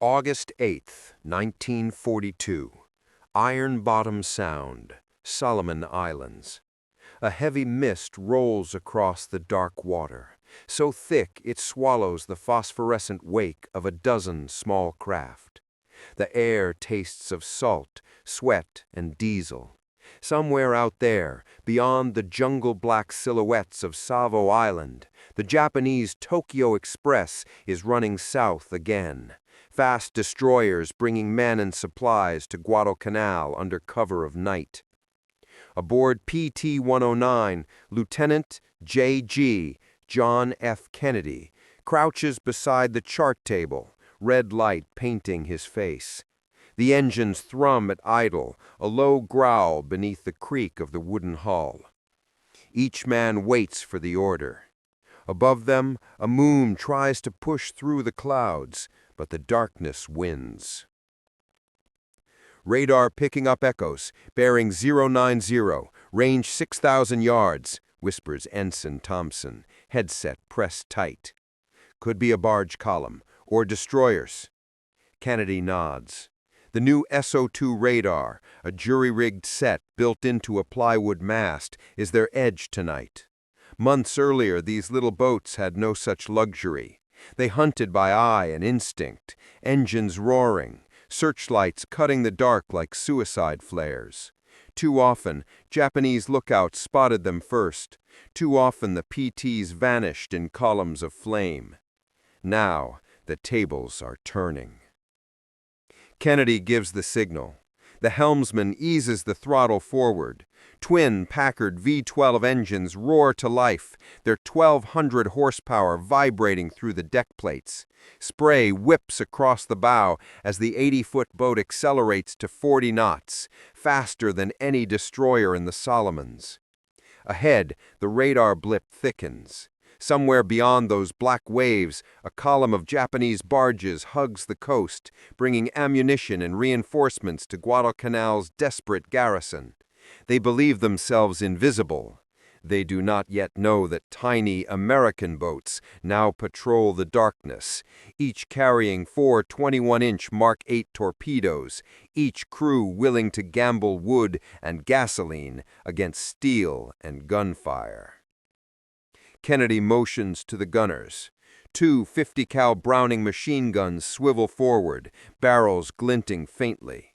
August 8th, 1942. Iron Bottom Sound, Solomon Islands. A heavy mist rolls across the dark water, so thick it swallows the phosphorescent wake of a dozen small craft. The air tastes of salt, sweat, and diesel. Somewhere out there, beyond the jungle-black silhouettes of Savo Island, the Japanese Tokyo Express is running south again. Fast destroyers bringing men and supplies to Guadalcanal under cover of night. Aboard PT-109, Lieutenant J.G. John F. Kennedy crouches beside the chart table, red light painting his face. The engines thrum at idle, a low growl beneath the creak of the wooden hull. Each man waits for the order. Above them, a moon tries to push through the clouds, but the darkness wins. Radar picking up echoes, bearing 090, range 6,000 yards, whispers Ensign Thompson, headset pressed tight. Could be a barge column, or destroyers. Kennedy nods. The new SO2 radar, a jury-rigged set built into a plywood mast, is their edge tonight. Months earlier, these little boats had no such luxury. They hunted by eye and instinct, engines roaring, searchlights cutting the dark like suicide flares. Too often, Japanese lookouts spotted them first. Too often, the PTs vanished in columns of flame. Now, the tables are turning. Kennedy gives the signal. The helmsman eases the throttle forward. Twin Packard V-12 engines roar to life, their 1,200 horsepower vibrating through the deck plates. Spray whips across the bow as the 80-foot boat accelerates to 40 knots, faster than any destroyer in the Solomons. Ahead, the radar blip thickens. Somewhere beyond those black waves, a column of Japanese barges hugs the coast, bringing ammunition and reinforcements to Guadalcanal's desperate garrison. They believe themselves invisible. They do not yet know that tiny American boats now patrol the darkness, each carrying 4 21-inch Mark 8 torpedoes, each crew willing to gamble wood and gasoline against steel and gunfire. Kennedy motions to the gunners. 2 50-cal Browning machine guns swivel forward, barrels glinting faintly.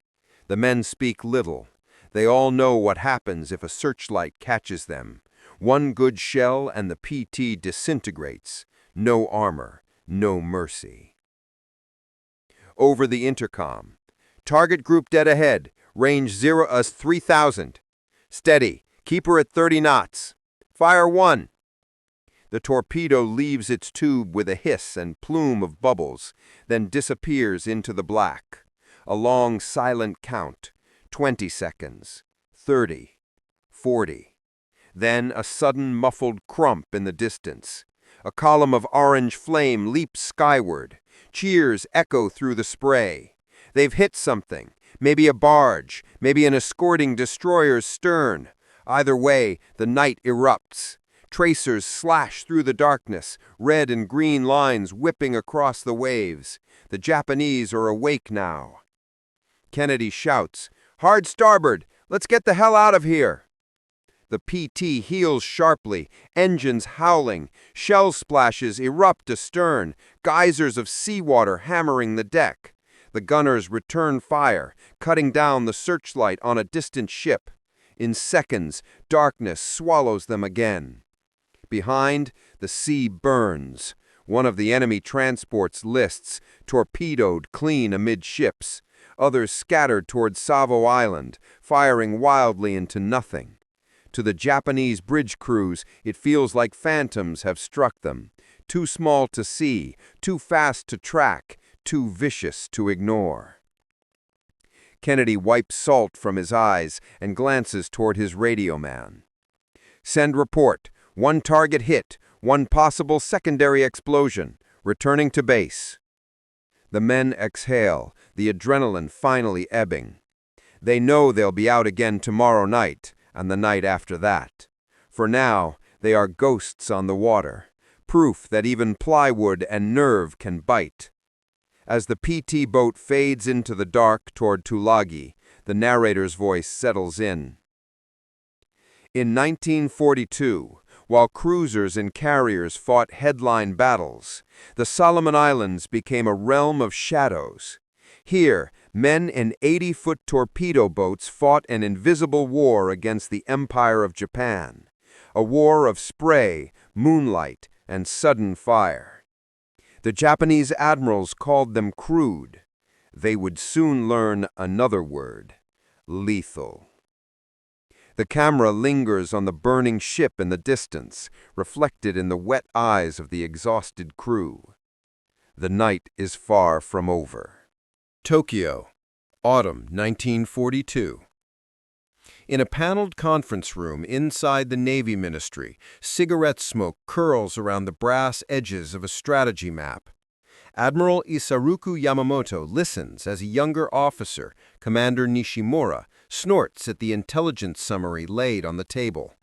The men speak little. They all know what happens if a searchlight catches them. One good shell and the PT disintegrates. No armor, no mercy. Over the intercom. Target group dead ahead. Range 3,000. Steady. Keep her at 30 knots. Fire 1. The torpedo leaves its tube with a hiss and plume of bubbles, then disappears into the black. A long, silent count. 20 seconds. 30. 40. Then a sudden muffled crump in the distance. A column of orange flame leaps skyward. Cheers echo through the spray. They've hit something. Maybe a barge. Maybe an escorting destroyer's stern. Either way, the night erupts. Tracers slash through the darkness, red and green lines whipping across the waves. The Japanese are awake now. Kennedy shouts, "Hard starboard! Let's get the hell out of here!" The PT heels sharply, engines howling, shell splashes erupt astern, geysers of seawater hammering the deck. The gunners return fire, cutting down the searchlight on a distant ship. In seconds, darkness swallows them again. Behind, the sea burns. One of the enemy transports lists, torpedoed clean amidships. Others scattered toward Savo Island, firing wildly into nothing. To the Japanese bridge crews, it feels like phantoms have struck them. Too small to see, too fast to track, too vicious to ignore. Kennedy wipes salt from his eyes and glances toward his radio man. "Send report. 1 target hit, 1 possible secondary explosion. Returning to base." The men exhale, the adrenaline finally ebbing. They know they'll be out again tomorrow night, and the night after that. For now, they are ghosts on the water, proof that even plywood and nerve can bite. As the PT boat fades into the dark toward Tulagi, the narrator's voice settles in. In 1942, while cruisers and carriers fought headline battles, the Solomon Islands became a realm of shadows. Here, men in 80-foot torpedo boats fought an invisible war against the Empire of Japan, a war of spray, moonlight, and sudden fire. The Japanese admirals called them crude. They would soon learn another word: lethal. The camera lingers on the burning ship in the distance, reflected in the wet eyes of the exhausted crew. The night is far from over. Tokyo, autumn 1942. In a paneled conference room inside the Navy Ministry, cigarette smoke curls around the brass edges of a strategy map. Admiral Isaruku Yamamoto listens as a younger officer, Commander Nishimura, snorts at the intelligence summary laid on the table.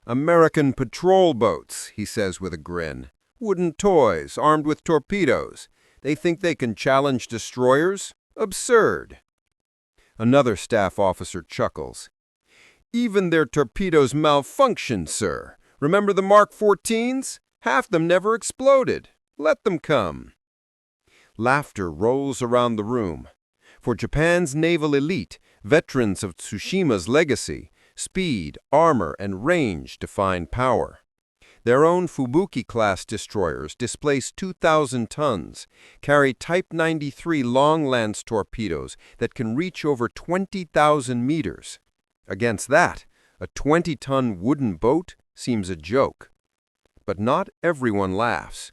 "American patrol boats," he says with a grin. "Wooden toys armed with torpedoes. They think they can challenge destroyers? Absurd." Another staff officer chuckles. "Even their torpedoes malfunction, sir. Remember the Mark 14s? Half them never exploded. Let them come." Laughter rolls around the room. For Japan's naval elite, veterans of Tsushima's legacy, speed, armor, and range define power. Their own Fubuki-class destroyers displace 2,000 tons, carry Type 93 long-lance torpedoes that can reach over 20,000 meters. Against that, a 20-ton wooden boat seems a joke. But not everyone laughs.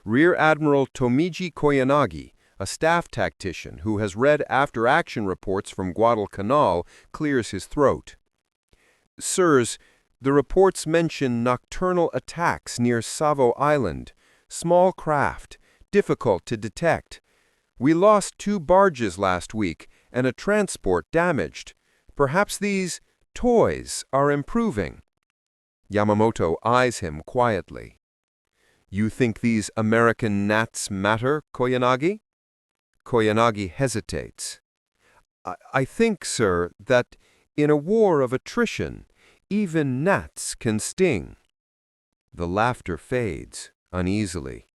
Rear Admiral Tomiji Koyanagi, a staff tactician who has read after-action reports from Guadalcanal, clears his throat. "Sirs, the reports mention nocturnal attacks near Savo Island, small craft, difficult to detect. We lost 2 barges last week and a transport damaged. Perhaps these toys are improving." Yamamoto eyes him quietly. "You think these American gnats matter, Koyanagi?" Koyanagi hesitates. I think, sir, that in a war of attrition, even gnats can sting." The laughter fades uneasily.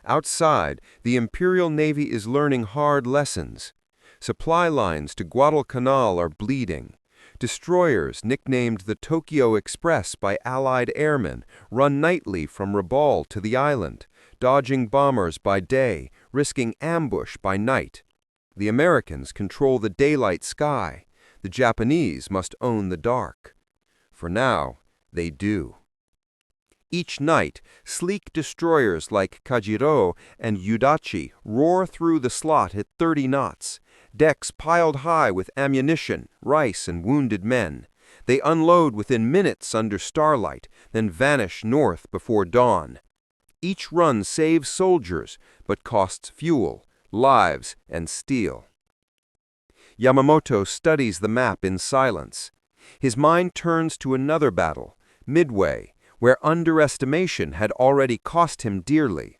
Outside, the Imperial Navy is learning hard lessons. Supply lines to Guadalcanal are bleeding. Destroyers, nicknamed the Tokyo Express by Allied airmen, run nightly from Rabaul to the island, dodging bombers by day, risking ambush by night. The Americans control the daylight sky. The Japanese must own the dark. For now, they do. Each night, sleek destroyers like Kajiro and Yudachi roar through the slot at 30 knots, decks piled high with ammunition, rice, and wounded men. They unload within minutes under starlight, then vanish north before dawn. Each run saves soldiers, but costs fuel, lives, and steel. Yamamoto studies the map in silence. His mind turns to another battle, Midway, where underestimation had already cost him dearly.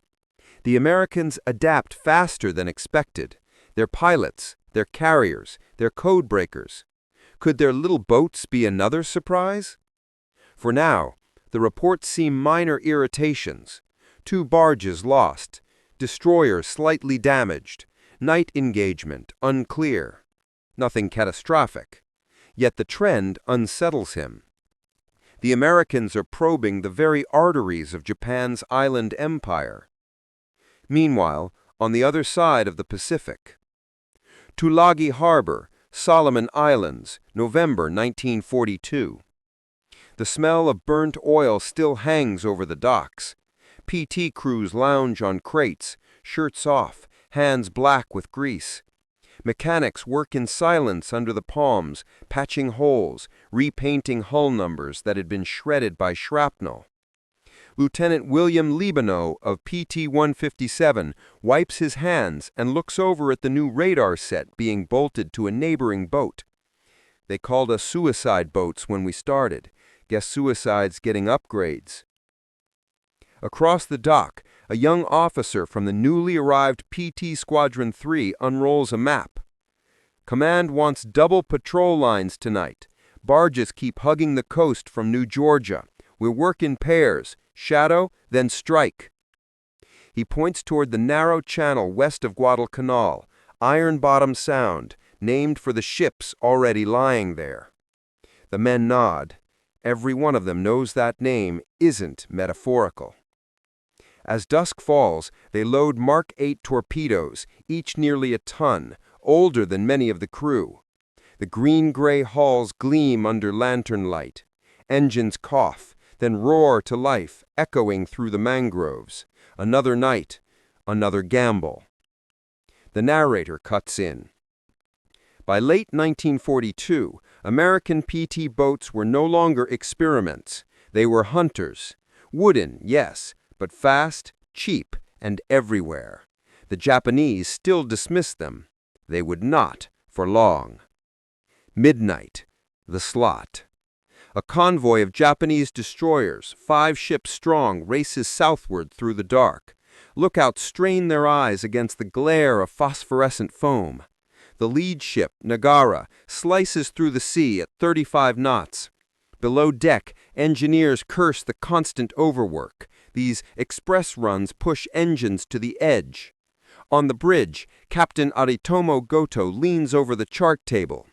The Americans adapt faster than expected. Their pilots, their carriers, their code breakers. Could their little boats be another surprise? For now, the reports seem minor irritations. 2 barges lost, destroyer slightly damaged, night engagement unclear. Nothing catastrophic. Yet the trend unsettles him. The Americans are probing the very arteries of Japan's island empire. Meanwhile, on the other side of the Pacific. Tulagi Harbor, Solomon Islands, November 1942. The smell of burnt oil still hangs over the docks. PT crews lounge on crates, shirts off, hands black with grease. Mechanics work in silence under the palms, patching holes, repainting hull numbers that had been shredded by shrapnel. Lieutenant William Libano of PT-157 wipes his hands and looks over at the new radar set being bolted to a neighboring boat. "They called us suicide boats when we started. Guess suicide's getting upgrades." Across the dock, A young officer from the newly arrived PT Squadron 3 unrolls a map. Command wants double patrol lines tonight. Barges keep hugging the coast from New Georgia. We'll work in pairs, shadow, then strike. He points toward the narrow channel west of Guadalcanal, Iron Bottom Sound, named for the ships already lying there. The men nod. Every one of them knows that name isn't metaphorical. As dusk falls, they load Mark 8 torpedoes, each nearly a ton, older than many of the crew. The green-gray hulls gleam under lantern light. Engines cough, then roar to life, echoing through the mangroves. Another night, another gamble. The narrator cuts in. By late 1942, American PT boats were no longer experiments. They were hunters. Wooden, yes, but fast, cheap, and everywhere. The Japanese still dismissed them. They would not for long. Midnight, the slot. A convoy of Japanese destroyers, 5 ships strong, races southward through the dark. Lookouts strain their eyes against the glare of phosphorescent foam. The lead ship, Nagara, slices through the sea at 35 knots. Below deck, engineers curse the constant overwork. These express runs push engines to the edge. On the bridge, Captain Aritomo Goto leans over the chart table.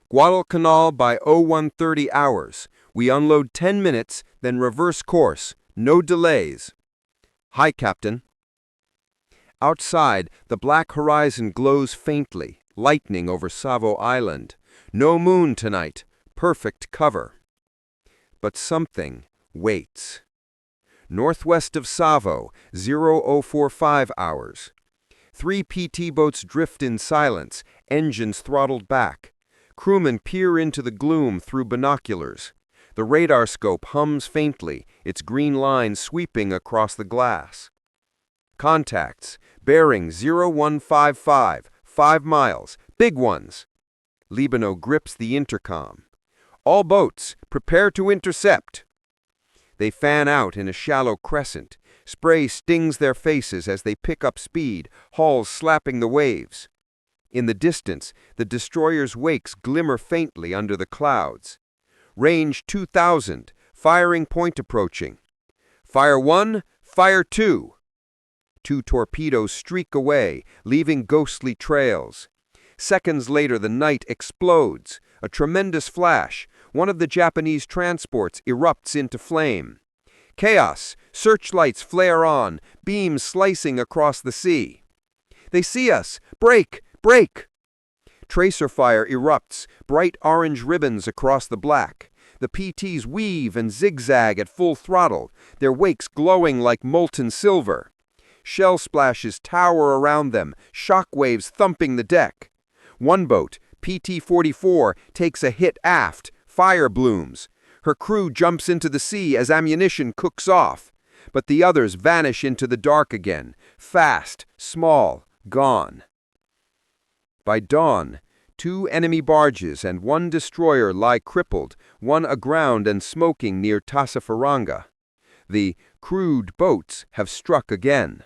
Guadalcanal by 0130 hours. We unload 10 minutes, then reverse course. No delays. Hi, Captain. Outside, the black horizon glows faintly, lightning over Savo Island. No moon tonight. Perfect cover. But something waits. Northwest of Savo, 0045 hours. 3 PT boats drift in silence, engines throttled back. Crewmen peer into the gloom through binoculars. The radar scope hums faintly, its green line sweeping across the glass. Contacts, bearing 0155, 5 miles, big ones. Libano grips the intercom. All boats, prepare to intercept. They fan out in a shallow crescent. Spray stings their faces as they pick up speed, hulls slapping the waves. In the distance, the destroyer's wakes glimmer faintly under the clouds. Range 2,000, firing point approaching. Fire 1, fire 2. 2 torpedoes streak away, leaving ghostly trails. Seconds later, the night explodes. A tremendous flash. One of the Japanese transports erupts into flame. Chaos. Searchlights flare on, beams slicing across the sea. They see us. Break! Break! Tracer fire erupts, bright orange ribbons across the black. The PTs weave and zigzag at full throttle, their wakes glowing like molten silver. Shell splashes tower around them, shock waves thumping the deck. One boat, PT-44, takes a hit aft, fire blooms. Her crew jumps into the sea as ammunition cooks off. But the others vanish into the dark again, fast, small, gone. By dawn, 2 enemy barges and 1 destroyer lie crippled, one aground and smoking near Tasafaranga. The crude boats have struck again.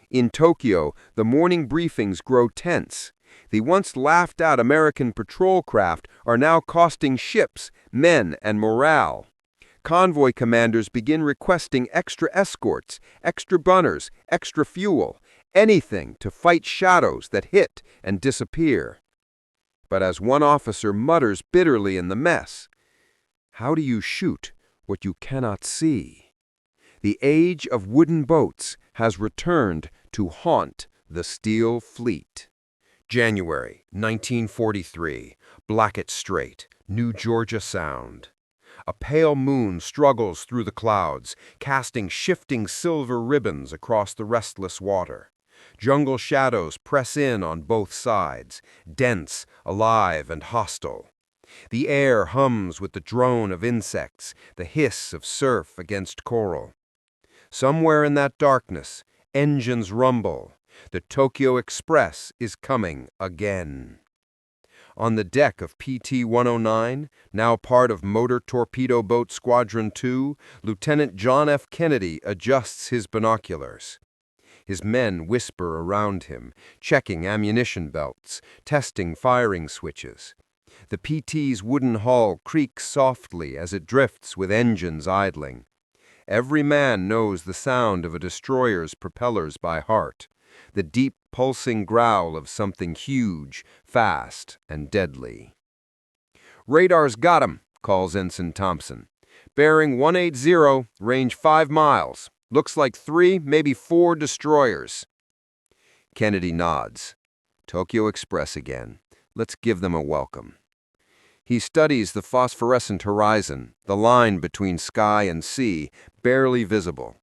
In Tokyo, the morning briefings grow tense. The once laughed-at American patrol craft are now costing ships, men, and morale. Convoy commanders begin requesting extra escorts, extra gunners, extra fuel, anything to fight shadows that hit and disappear. But as one officer mutters bitterly in the mess, how do you shoot what you cannot see? The age of wooden boats has returned to haunt the steel fleet. January 1943, Blackett Strait, New Georgia Sound. A pale moon struggles through the clouds, casting shifting silver ribbons across the restless water. Jungle shadows press in on both sides, dense, alive, and hostile. The air hums with the drone of insects, the hiss of surf against coral. Somewhere in that darkness, engines rumble. The Tokyo Express is coming again. On the deck of PT-109, now part of Motor Torpedo Boat Squadron 2, Lieutenant John F. Kennedy adjusts his binoculars. His men whisper around him, checking ammunition belts, testing firing switches. The PT's wooden hull creaks softly as it drifts with engines idling. Every man knows the sound of a destroyer's propellers by heart, the deep pulsing growl of something huge, fast, and deadly. "Radar's got 'em," calls Ensign Thompson. "Bearing 180, range 5 miles. Looks like 3, maybe 4 destroyers." Kennedy nods. Tokyo Express again. Let's give them a welcome. He studies the phosphorescent horizon, the line between sky and sea, barely visible.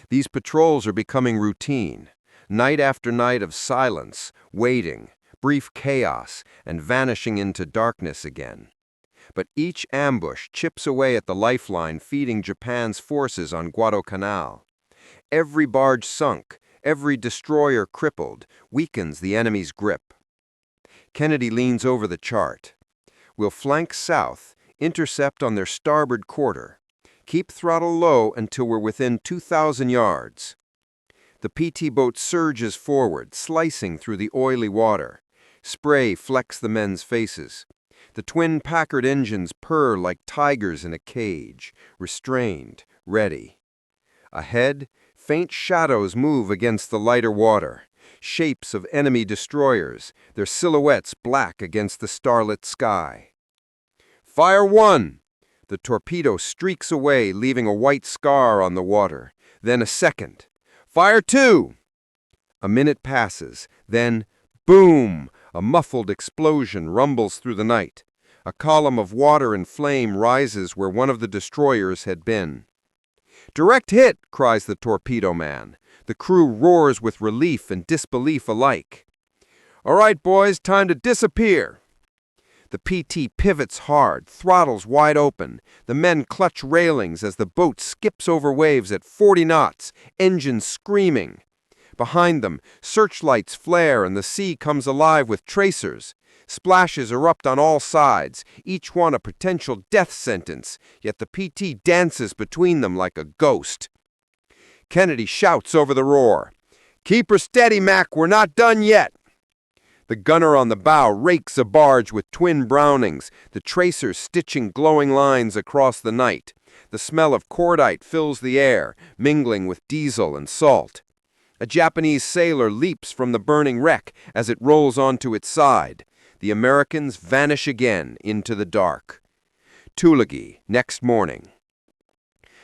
These patrols are becoming routine. Night after night of silence, waiting, brief chaos, and vanishing into darkness again. But each ambush chips away at the lifeline feeding Japan's forces on Guadalcanal. Every barge sunk, every destroyer crippled, weakens the enemy's grip. Kennedy leans over the chart. We'll flank south, intercept on their starboard quarter. Keep throttle low until we're within 2,000 yards. The PT boat surges forward, slicing through the oily water. Spray flecks the men's faces. The twin Packard engines purr like tigers in a cage, restrained, ready. Ahead, faint shadows move against the lighter water. Shapes of enemy destroyers, their silhouettes black against the starlit sky. "Fire 1!" The torpedo streaks away, leaving a white scar on the water. Then a second. "Fire 2!" A minute passes. Then, boom! A muffled explosion rumbles through the night. A column of water and flame rises where one of the destroyers had been. "Direct hit!" cries the torpedo man. The crew roars with relief and disbelief alike. "All right, boys, time to disappear." The PT pivots hard, throttles wide open. The men clutch railings as the boat skips over waves at 40 knots, engines screaming. Behind them, searchlights flare and the sea comes alive with tracers. Splashes erupt on all sides, each one a potential death sentence, yet the PT dances between them like a ghost. Kennedy shouts over the roar, "Keep her steady, Mac, we're not done yet." The gunner on the bow rakes a barge with twin Brownings, the tracers stitching glowing lines across the night. The smell of cordite fills the air, mingling with diesel and salt. A Japanese sailor leaps from the burning wreck as it rolls onto its side. The Americans vanish again into the dark. Tulagi, next morning.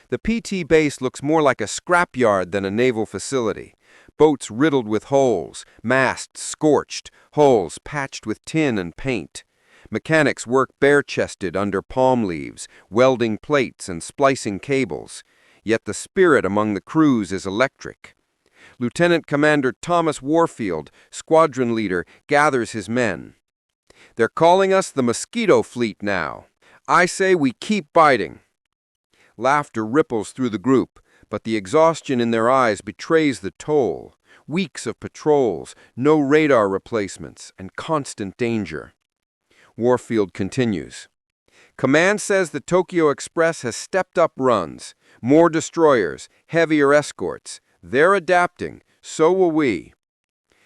The PT base looks more like a scrapyard than a naval facility. Boats riddled with holes, masts scorched, hulls patched with tin and paint. Mechanics work bare-chested under palm leaves, welding plates and splicing cables. Yet the spirit among the crews is electric. Lieutenant Commander Thomas Warfield, squadron leader, gathers his men. "They're calling us the Mosquito Fleet now. I say we keep biting." Laughter ripples through the group, but the exhaustion in their eyes betrays the toll. Weeks of patrols, no radar replacements, and constant danger. Warfield continues. "Command says the Tokyo Express has stepped up runs. More destroyers, heavier escorts. They're adapting. So will we."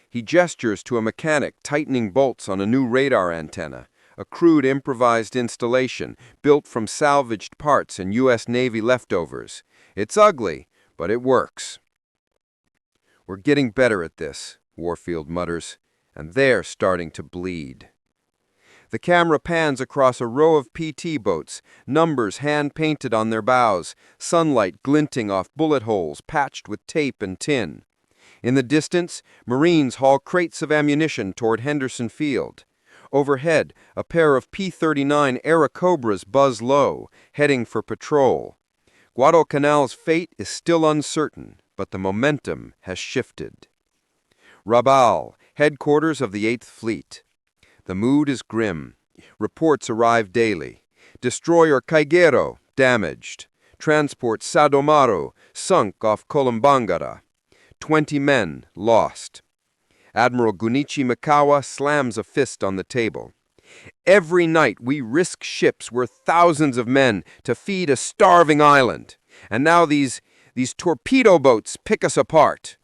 He gestures to a mechanic tightening bolts on a new radar antenna, a crude improvised installation built from salvaged parts and U.S. Navy leftovers. It's ugly, but it works. "We're getting better at this," Warfield mutters, "and they're starting to bleed." The camera pans across a row of PT boats, numbers hand-painted on their bows, sunlight glinting off bullet holes patched with tape and tin. In the distance, Marines haul crates of ammunition toward Henderson Field. Overhead, a pair of P-39 Airacobras buzz low, heading for patrol. Guadalcanal's fate is still uncertain, but the momentum has shifted. Rabaul, headquarters of the 8th Fleet. The mood is grim. Reports arrive daily. Destroyer Kaigero, damaged. Transport Sadomaru, sunk off Columbangara. 20 men, lost. Admiral Gunichi Mikawa slams a fist on the table. Every night we risk ships worth thousands of men to feed a starving island. And now these torpedo boats pick us apart.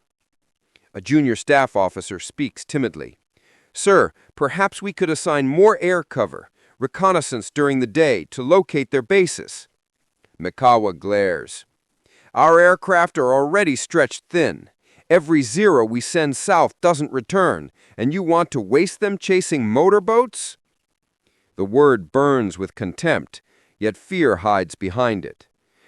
A junior staff officer speaks timidly. Sir, perhaps we could assign more air cover, reconnaissance during the day to locate their bases. Mikawa glares. Our aircraft are already stretched thin. Every Zero we send south doesn't return, and you want to waste them chasing motorboats? The word burns with contempt, yet fear hides behind it.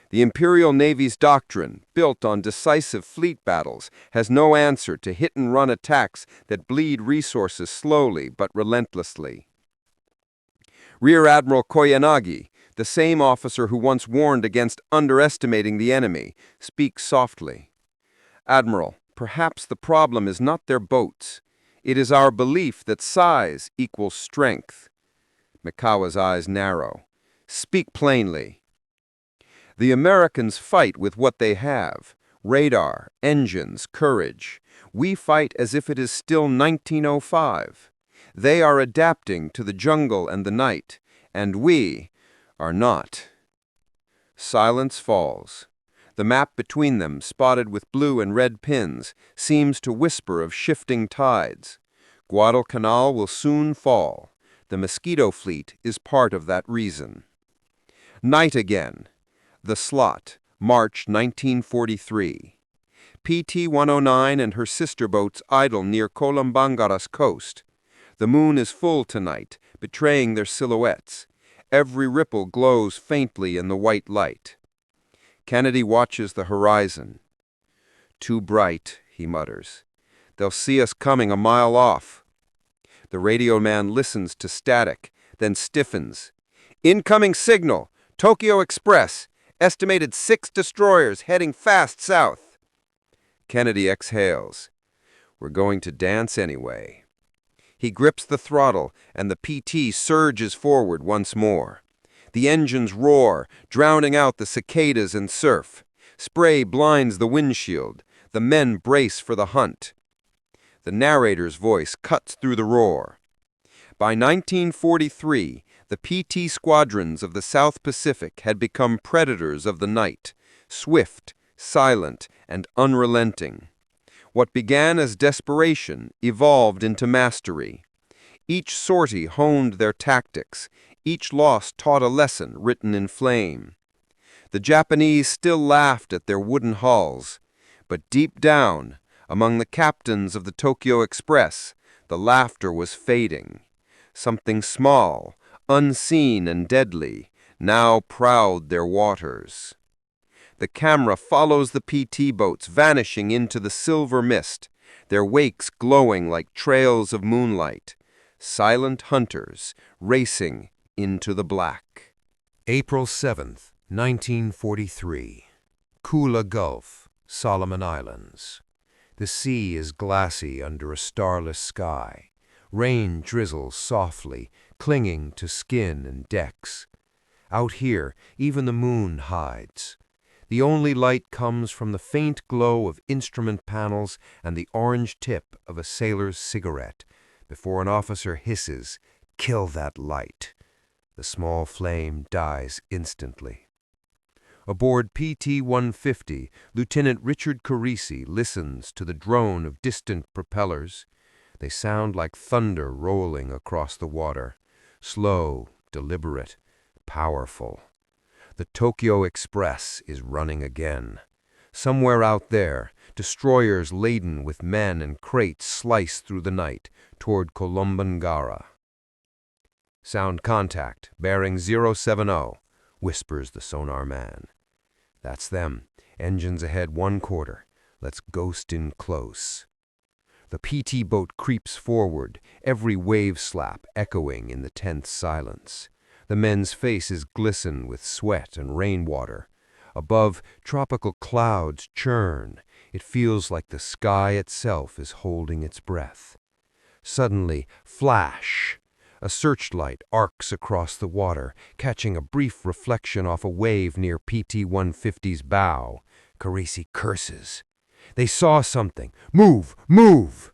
The Imperial Navy's doctrine, built on decisive fleet battles, has no answer to hit-and-run attacks that bleed resources slowly but relentlessly. Rear Admiral Koyanagi, the same officer who once warned against underestimating the enemy, speaks softly. Admiral, perhaps the problem is not their boats. It is our belief that size equals strength. Mikawa's eyes narrow. Speak plainly. The Americans fight with what they have. Radar, engines, courage. We fight as if it is still 1905. They are adapting to the jungle and the night, and we are not. Silence falls. The map between them, spotted with blue and red pins, seems to whisper of shifting tides. Guadalcanal will soon fall. The Mosquito Fleet is part of that reason. Night again. The Slot, March 1943. PT-109 and her sister boats idle near Columbangara's coast. The moon is full tonight, betraying their silhouettes. Every ripple glows faintly in the white light. Kennedy watches the horizon. Too bright, he mutters. They'll see us coming a mile off. The radio man listens to static, then stiffens. Incoming signal! Tokyo Express! Estimated 6 destroyers heading fast south. Kennedy exhales. We're going to dance anyway. He grips the throttle, and the PT surges forward once more. The engines roar, drowning out the cicadas and surf. Spray blinds the windshield. The men brace for the hunt. The narrator's voice cuts through the roar. By 1943, the PT squadrons of the South Pacific had become predators of the night, swift, silent, and unrelenting. What began as desperation evolved into mastery. Each sortie honed their tactics. Each loss taught a lesson written in flame. The Japanese still laughed at their wooden hulls, but deep down, among the captains of the Tokyo Express, the laughter was fading. Something small, unseen and deadly, now prowled their waters. The camera follows the PT boats vanishing into the silver mist, their wakes glowing like trails of moonlight. Silent hunters racing into the black. April 7th, 1943. Kula Gulf, Solomon Islands. The sea is glassy under a starless sky. Rain drizzles softly, clinging to skin and decks. Out here, even the moon hides. The only light comes from the faint glow of instrument panels and the orange tip of a sailor's cigarette, before an officer hisses, "Kill that light." The small flame dies instantly. Aboard PT-150, Lieutenant Richard Carisi listens to the drone of distant propellers. They sound like thunder rolling across the water, slow, deliberate, powerful. The Tokyo Express is running again. Somewhere out there, destroyers laden with men and crates slice through the night toward Columbangara. Sound contact, bearing 070, whispers the sonar man. That's them. Engines ahead 1/4. Let's ghost in close. The PT boat creeps forward, every wave slap echoing in the tense silence. The men's faces glisten with sweat and rainwater. Above, tropical clouds churn. It feels like the sky itself is holding its breath. Suddenly, flash! A searchlight arcs across the water, catching a brief reflection off a wave near PT-150's bow. Carisi curses. They saw something. Move! Move!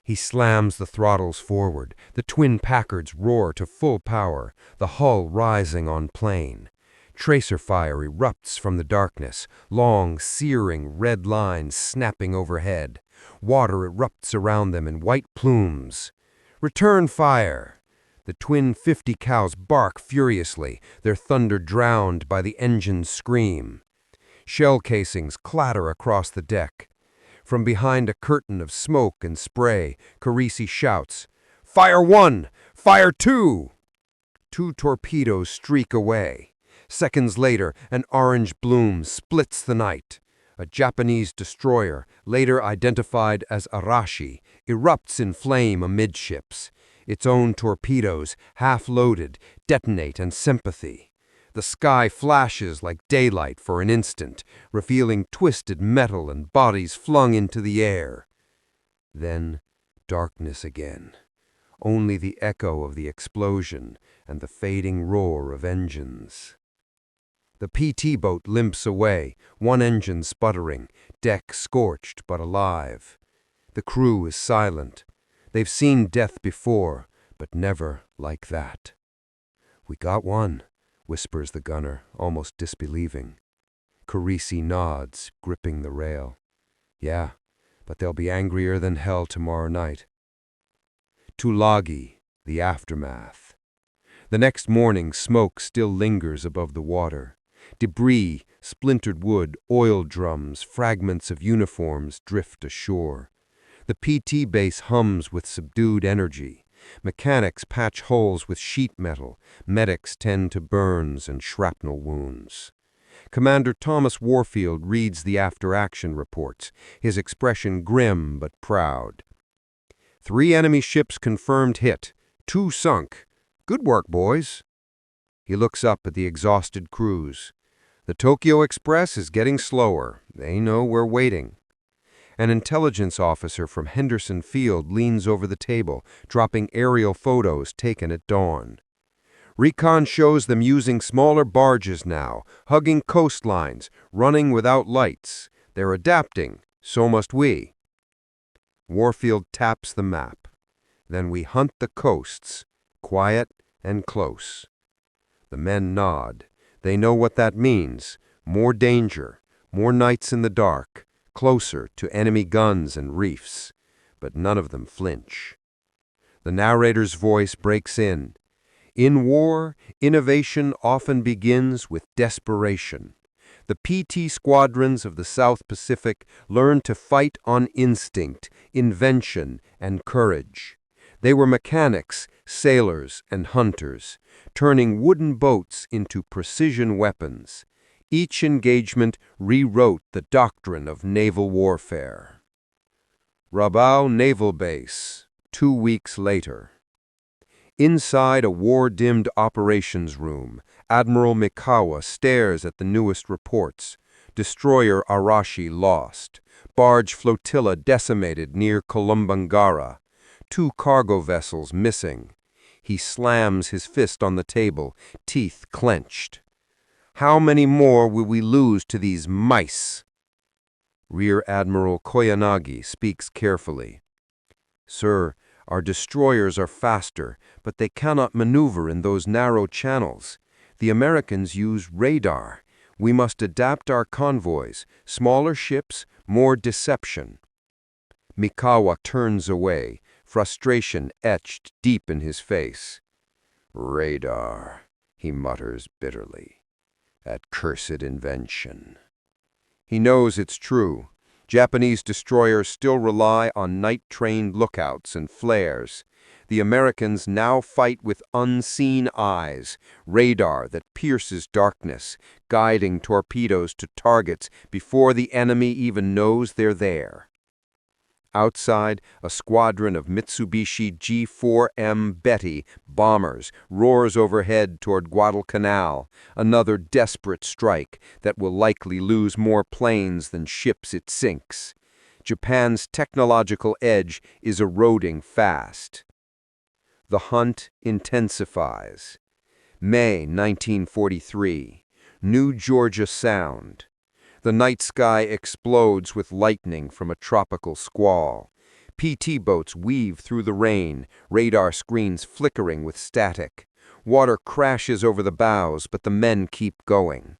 He slams the throttles forward. The twin Packards roar to full power, the hull rising on plane. Tracer fire erupts from the darkness, long, searing red lines snapping overhead. Water erupts around them in white plumes. Return fire! The twin 50 cows bark furiously, their thunder drowned by the engine's scream. Shell casings clatter across the deck. From behind a curtain of smoke and spray, Carisi shouts, "Fire 1! Fire 2!" 2 torpedoes streak away. Seconds later, an orange bloom splits the night. A Japanese destroyer, later identified as Arashi, erupts in flame amidships. Its own torpedoes, half-loaded, detonate in sympathy. The sky flashes like daylight for an instant, revealing twisted metal and bodies flung into the air. Then, darkness again. Only the echo of the explosion and the fading roar of engines. The PT boat limps away, one engine sputtering, deck scorched but alive. The crew is silent. They've seen death before, but never like that. "We got one," whispers the gunner, almost disbelieving. Carisi nods, gripping the rail. "Yeah, but they'll be angrier than hell tomorrow night." Tulagi, the aftermath. The next morning, smoke still lingers above the water. Debris, splintered wood, oil drums, fragments of uniforms drift ashore. The PT base hums with subdued energy. Mechanics patch holes with sheet metal. Medics tend to burns and shrapnel wounds. Commander Thomas Warfield reads the after-action reports, his expression grim but proud. 3 enemy ships confirmed hit. 2 sunk. Good work, boys." He looks up at the exhausted crews. "The Tokyo Express is getting slower. They know we're waiting." An intelligence officer from Henderson Field leans over the table, dropping aerial photos taken at dawn. "Recon shows them using smaller barges now, hugging coastlines, running without lights. They're adapting. So must we." Warfield taps the map. "Then we hunt the coasts, quiet and close." The men nod. They know what that means. More danger, more nights in the dark, closer to enemy guns and reefs. But none of them flinch. The narrator's voice breaks in. "In war, innovation often begins with desperation. The PT squadrons of the South Pacific learned to fight on instinct, invention, and courage. They were mechanics, sailors, and hunters, turning wooden boats into precision weapons. Each engagement rewrote the doctrine of naval warfare." Rabaul Naval Base, 2 weeks later. Inside a war-dimmed operations room, Admiral Mikawa stares at the newest reports. Destroyer Arashi lost. Barge flotilla decimated near Kolombangara. 2 cargo vessels missing. He slams his fist on the table, teeth clenched. "How many more will we lose to these mice?" Rear Admiral Koyanagi speaks carefully. "Sir, our destroyers are faster, but they cannot maneuver in those narrow channels. The Americans use radar. We must adapt our convoys. Smaller ships, more deception." Mikawa turns away, frustration etched deep in his face. "Radar," he mutters bitterly. "That cursed invention." He knows it's true. Japanese destroyers still rely on night-trained lookouts and flares. The Americans now fight with unseen eyes, radar that pierces darkness, guiding torpedoes to targets before the enemy even knows they're there. Outside, a squadron of Mitsubishi G4M Betty bombers roars overhead toward Guadalcanal, another desperate strike that will likely lose more planes than ships it sinks. Japan's technological edge is eroding fast. The hunt intensifies. May 1943. New Georgia Sound. The night sky explodes with lightning from a tropical squall. PT boats weave through the rain, radar screens flickering with static. Water crashes over the bows, but the men keep going.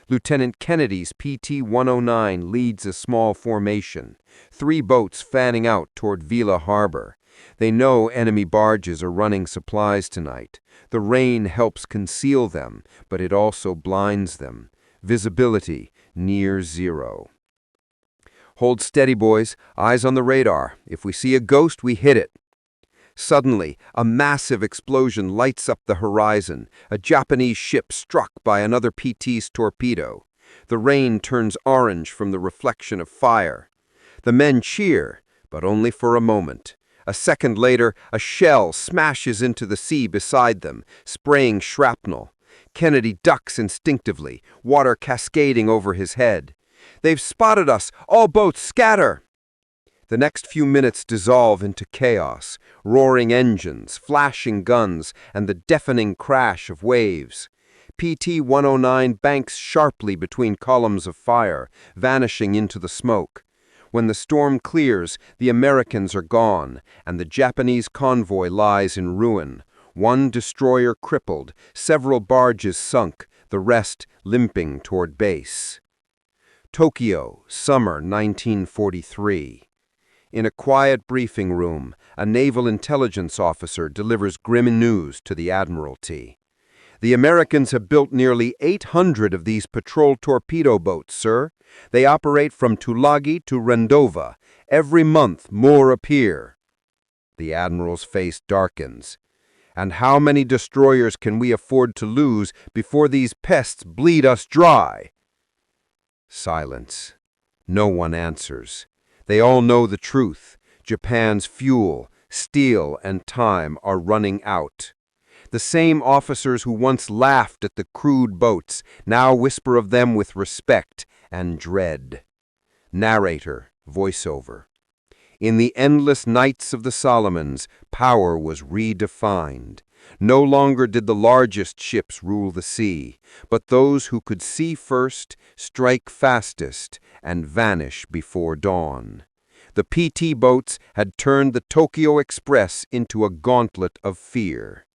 Lieutenant Kennedy's PT-109 leads a small formation, 3 boats fanning out toward Vila Harbor. They know enemy barges are running supplies tonight. The rain helps conceal them, but it also blinds them. Visibility near zero. Hold steady, boys. Eyes on the radar. If we see a ghost, we hit it. Suddenly, a massive explosion lights up the horizon, a Japanese ship struck by another PT's torpedo. The rain turns orange from the reflection of fire. The men cheer, but only for a moment. A second later, a shell smashes into the sea beside them, spraying shrapnel. Kennedy ducks instinctively, water cascading over his head. "They've spotted us! All boats scatter!" The next few minutes dissolve into chaos, roaring engines, flashing guns, and the deafening crash of waves. PT-109 banks sharply between columns of fire, vanishing into the smoke. When the storm clears, the Americans are gone, and the Japanese convoy lies in ruin. 1 destroyer crippled, several barges sunk, the rest limping toward base. Tokyo, summer 1943. In a quiet briefing room, a naval intelligence officer delivers grim news to the Admiralty. "The Americans have built nearly 800 of these patrol torpedo boats, sir. They operate from Tulagi to Rendova. Every month more appear." The Admiral's face darkens. "And how many destroyers can we afford to lose before these pests bleed us dry?" Silence. No one answers. They all know the truth. Japan's fuel, steel, and time are running out. The same officers who once laughed at the crude boats now whisper of them with respect and dread. Narrator, voiceover. In the endless nights of the Solomons, power was redefined. No longer did the largest ships rule the sea, but those who could see first, strike fastest, and vanish before dawn. The PT boats had turned the Tokyo Express into a gauntlet of fear.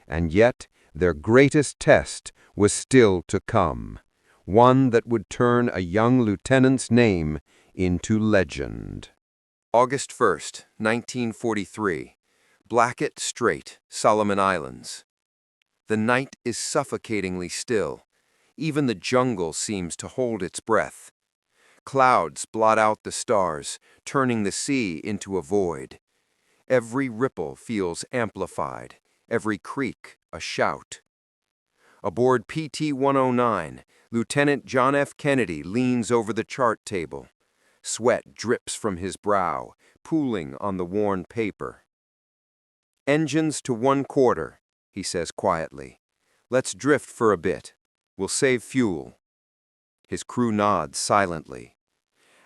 And yet, their greatest test was still to come, one that would turn a young lieutenant's name into legend. August 1st, 1943. Blackett Strait, Solomon Islands. The night is suffocatingly still. Even the jungle seems to hold its breath. Clouds blot out the stars, turning the sea into a void. Every ripple feels amplified, every creak a shout. Aboard PT-109, Lieutenant John F. Kennedy leans over the chart table. Sweat drips from his brow, pooling on the worn paper. "Engines to 1/4, he says quietly. "Let's drift for a bit. We'll save fuel." His crew nods silently.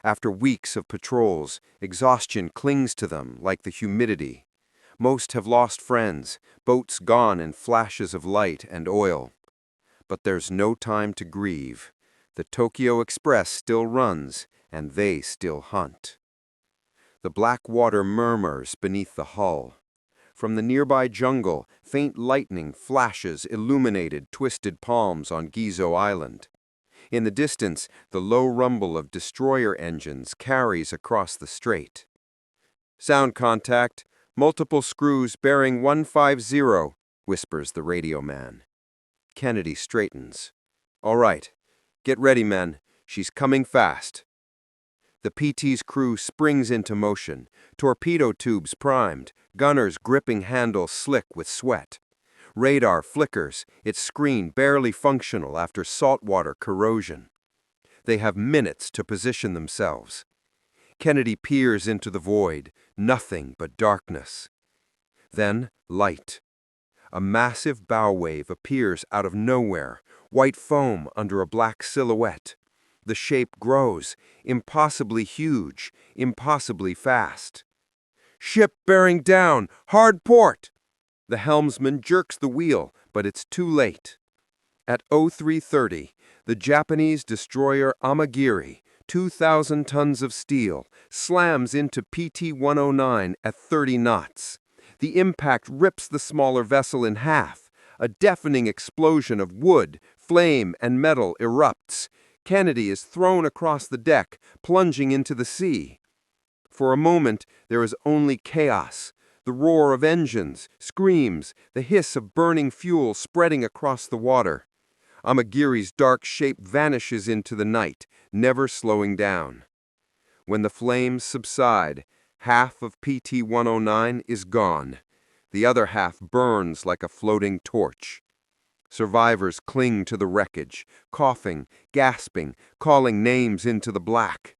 After weeks of patrols, exhaustion clings to them like the humidity. Most have lost friends, boats gone in flashes of light and oil. But there's no time to grieve. The Tokyo Express still runs, and they still hunt. The black water murmurs beneath the hull. From the nearby jungle, faint lightning flashes illuminated twisted palms on Gizo Island. In the distance, the low rumble of destroyer engines carries across the strait. "Sound contact. Multiple screws bearing 150, whispers the radio man. Kennedy straightens. "All right. Get ready, men. She's coming fast." The PT's crew springs into motion, torpedo tubes primed, gunners gripping handles slick with sweat. Radar flickers, its screen barely functional after saltwater corrosion. They have minutes to position themselves. Kennedy peers into the void, nothing but darkness. Then, light. A massive bow wave appears out of nowhere, white foam under a black silhouette. The shape grows, impossibly huge, impossibly fast. "Ship bearing down, hard port!" The helmsman jerks the wheel, but it's too late. At 0330, the Japanese destroyer Amagiri, 2,000 tons of steel, slams into PT-109 at 30 knots. The impact rips the smaller vessel in half. A deafening explosion of wood, flame, and metal erupts. Kennedy is thrown across the deck, plunging into the sea. For a moment, there is only chaos. The roar of engines, screams, the hiss of burning fuel spreading across the water. Amagiri's dark shape vanishes into the night, never slowing down. When the flames subside, half of PT-109 is gone. The other half burns like a floating torch. Survivors cling to the wreckage, coughing, gasping, calling names into the black.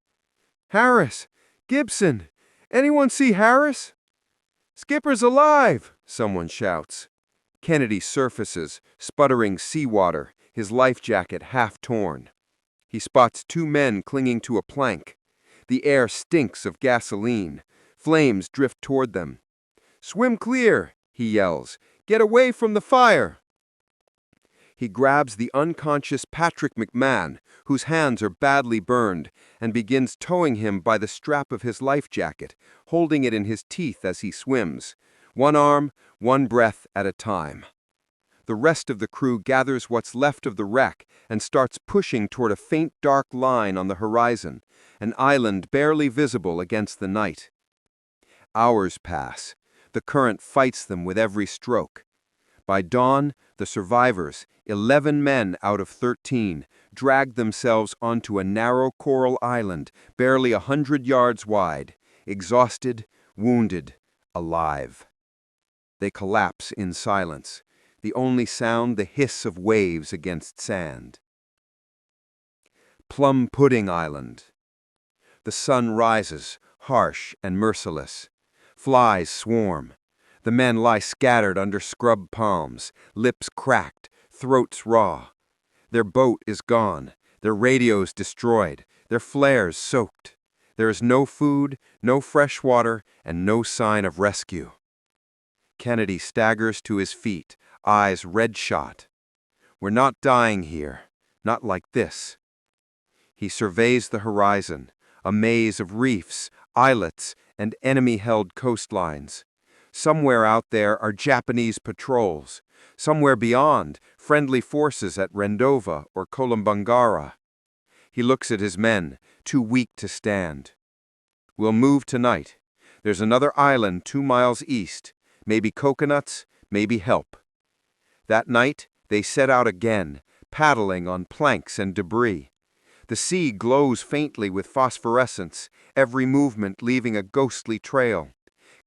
"Harris! Gibson! Anyone see Harris?" "Skipper's alive!" someone shouts. Kennedy surfaces, sputtering seawater, his life jacket half torn. He spots two men clinging to a plank. The air stinks of gasoline. Flames drift toward them. "Swim clear!" he yells. "Get away from the fire!" He grabs the unconscious Patrick McMahon, whose hands are badly burned, and begins towing him by the strap of his life jacket, holding it in his teeth as he swims, one arm, one breath at a time. The rest of the crew gathers what's left of the wreck and starts pushing toward a faint dark line on the horizon, an island barely visible against the night. Hours pass. The current fights them with every stroke. By dawn, the survivors, 11 men out of 13, dragged themselves onto a narrow coral island, barely 100 yards wide, exhausted, wounded, alive. They collapse in silence, the only sound the hiss of waves against sand. Plum Pudding Island. The sun rises, harsh and merciless. Flies swarm. The men lie scattered under scrub palms, lips cracked, throats raw. Their boat is gone, their radios destroyed, their flares soaked. There is no food, no fresh water, and no sign of rescue. Kennedy staggers to his feet, eyes red-shot. "We're not dying here, not like this." He surveys the horizon, a maze of reefs, islets, and enemy-held coastlines. Somewhere out there are Japanese patrols. Somewhere beyond, friendly forces at Rendova or Kolombangara. He looks at his men, too weak to stand. "We'll move tonight. There's another island 2 miles east. Maybe coconuts, maybe help." That night, they set out again, paddling on planks and debris. The sea glows faintly with phosphorescence, every movement leaving a ghostly trail.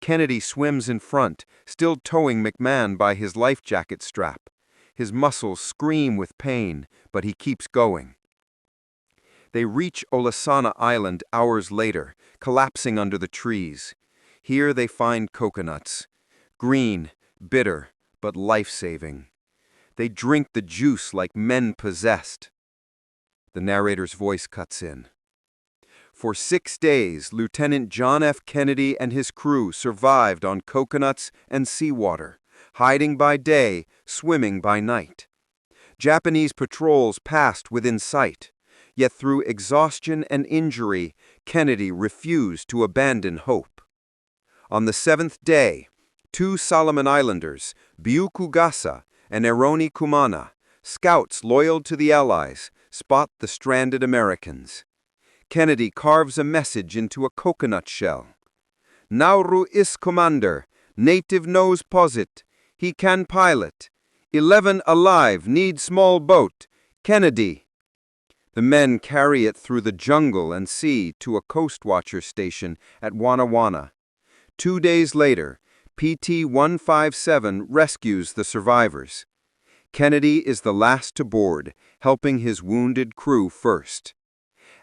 Kennedy swims in front, still towing McMahon by his life jacket strap. His muscles scream with pain, but he keeps going. They reach Olasana Island hours later, collapsing under the trees. Here they find coconuts. Green, bitter, but life-saving. They drink the juice like men possessed. The narrator's voice cuts in. For 6 days, Lieutenant John F. Kennedy and his crew survived on coconuts and seawater, hiding by day, swimming by night. Japanese patrols passed within sight, yet through exhaustion and injury, Kennedy refused to abandon hope. On the 7th day, 2 Solomon Islanders, Byukugasa and Eroni Kumana, scouts loyal to the Allies, spot the stranded Americans. Kennedy carves a message into a coconut shell. "Nauru is commander. Native knows posit. He can pilot. 11 alive, need small boat. Kennedy." The men carry it through the jungle and sea to a coast watcher station at Wanawana. 2 days later, PT-157 rescues the survivors. Kennedy is the last to board, helping his wounded crew first.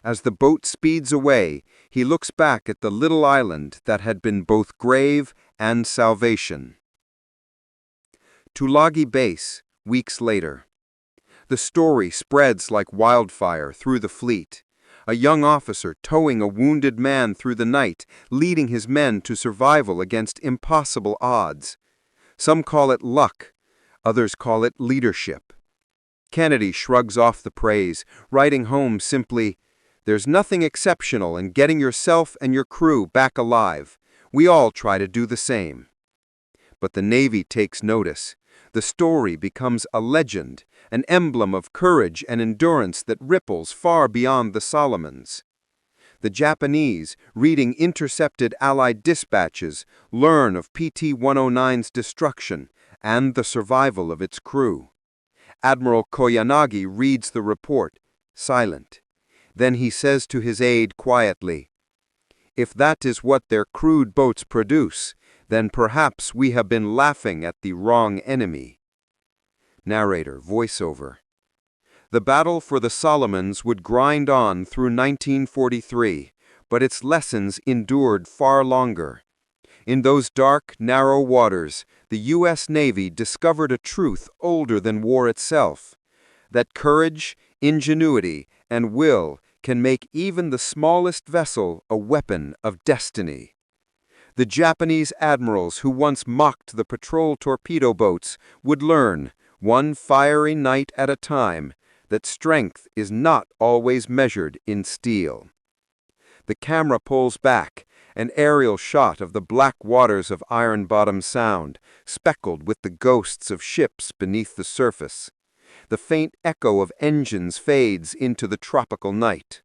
As the boat speeds away, he looks back at the little island that had been both grave and salvation. Tulagi Base, weeks later. The story spreads like wildfire through the fleet. A young officer towing a wounded man through the night, leading his men to survival against impossible odds. Some call it luck, others call it leadership. Kennedy shrugs off the praise, writing home simply, There's nothing exceptional in getting yourself and your crew back alive. We all try to do the same. But the Navy takes notice. The story becomes a legend, an emblem of courage and endurance that ripples far beyond the Solomons. The Japanese, reading intercepted Allied dispatches, learn of PT-109's destruction and the survival of its crew. Admiral Koyanagi reads the report, silent. Then he says to his aide quietly, "If that is what their crude boats produce, then perhaps we have been laughing at the wrong enemy." Narrator, voiceover. The battle for the Solomons would grind on through 1943, but its lessons endured far longer. In those dark, narrow waters, the U.S. Navy discovered a truth older than war itself, that courage, ingenuity, and will can make even the smallest vessel a weapon of destiny. The Japanese admirals who once mocked the patrol torpedo boats would learn, one fiery night at a time, that strength is not always measured in steel. The camera pulls back, an aerial shot of the black waters of Iron Bottom Sound, speckled with the ghosts of ships beneath the surface. The faint echo of engines fades into the tropical night.